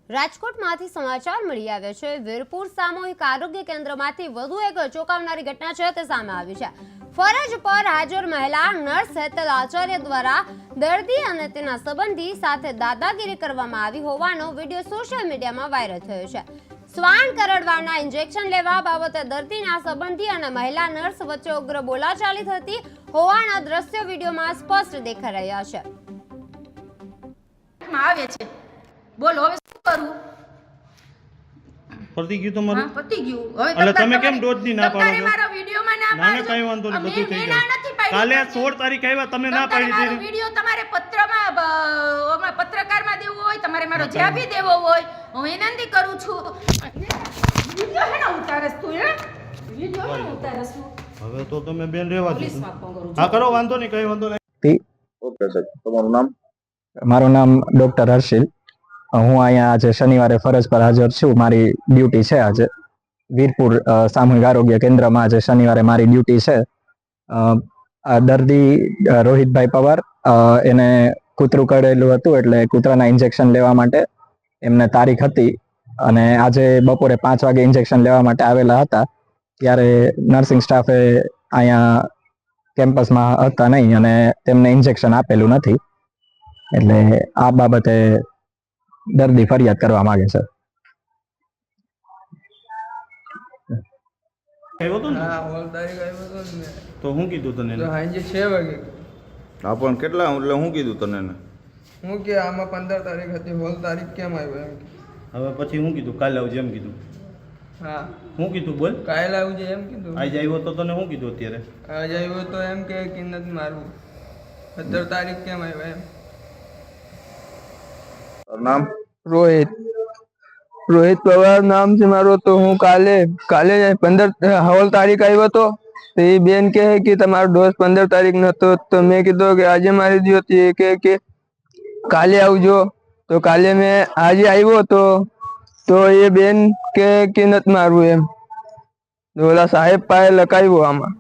રાજકોટમાંથી સમાચાર મળી આવ્યા છે। વીરપુર સામૂહિક આરોગ્ય કેન્દ્રમાંથી વધુ એક ચોંકાવનારી ઘટના છે તે સામે આવી છે। ફરજ પર હાજર મહિલા નર્સ હેતલ આચાર્ય દ્વારા દર્દી અને તેના સંબંધી સાથે દાદાગીરી કરવામાં આવી હોવાનો વિડીયો સોશિયલ મીડિયામાં વાયરલ થયો છે। શ્વાન કરડવાના ઇન્જેક્શન લેવા બાબતે દર્દીના સંબંધી અને મહિલા નર્સ વચ્ચે ઉગ્ર બોલાચાલી થતી હોવાના દ્રશ્યો વિડીયોમાં સ્પષ્ટ દેખાઈ રહ્યા છે। બોલો હવે શું કરું? પતી ગયું તમારું? હા, પતી ગયું। હવે એટલે તમે કેમ ડોઝની ના પાડો છો? મારો વિડિયોમાં ના પાડો? ના, કઈ વાંધો નહીં, બધું થઈ જાય। કાલે 16 તારીખ આવ્યા, તમે ના પાડી દીધી। વિડિયો તમારે પત્રમાં પત્રકારમાં દેવો હોય, તમારે મારો જવાબ બી દેવો હોય, હું વિનંતી કરું છું। વિડિયો હેને ઉતારસ તું? વિડિયો હેને ઉતારસ તું? હવે તો તમે બેન રહેવા દો। પોલીસમાં ફોન કરું છું। હા, કરો, વાંધો નહીં, કઈ વાંધો નહીં। ઓકે સાહેબ, તમારું નામ? મારું નામ ડોક્ટર હર્ષિલ। હું અહીંયા આજે શનિવારે ફરજ પર હાજર છું। મારી ડ્યુટી છે આજે વીરપુર સામૂહિક આરોગ્ય કેન્દ્રમાં। આજે શનિવારે મારી ડ્યુટી છે। દર્દી રોહિતભાઈ પવાર, એને કૂતરું કરડેલું હતું, એટલે કૂતરાના ઇન્જેક્શન લેવા માટે એમને તારીખ હતી અને આજે બપોરે 5 વાગે ઇન્જેક્શન લેવા માટે આવેલા હતા। ત્યારે નર્સિંગ સ્ટાફે અહીંયા કેમ્પસમાં હતા નહીં અને તેમને ઇન્જેક્શન આપેલું નથી, એટલે આ બાબતે દર્દી ફરિયાદ કરવા માંગે છે। આવ્યો તો ને? હા, હોલ તારીખ આવ્યો તો ને, તો હું કીધું તને? તો સાંજે 6 વાગે। હા, પણ કેટલા, એટલે હું કીધું તને એને? હું કે આમાં 15 તારીખ હતી, હોલ તારીખ કેમ આવ્યો એમ કે। હવે પછી હું કીધું? કાલે આવજે એમ કીધું? હા, હું કીધું બોલ? કાલે આવજે એમ કીધું। આજે આવ્યો તો તને હું કીધું અત્યારે? આજે આવ્યો તો એમ કે નથી મારવું, 15 તારીખ કેમ આવ્યો એમ। તારું નામ? રોહિત પવાર નામ છે મારો। તો હું કાલે 15 હોલ તારીખ આવ્યો તો એ બેન કહે કે તમારો ડોઝ 15 તારીખ નતો, તો મેં કીધું કે આજે મારી દી હતી। કે કાલે આવજો, તો કાલે મેં આજે આવ્યો તો એ બેન કે નથી મારવું એમ। ઓલા સાહેબ પાસે લખાવ્યો આમાં।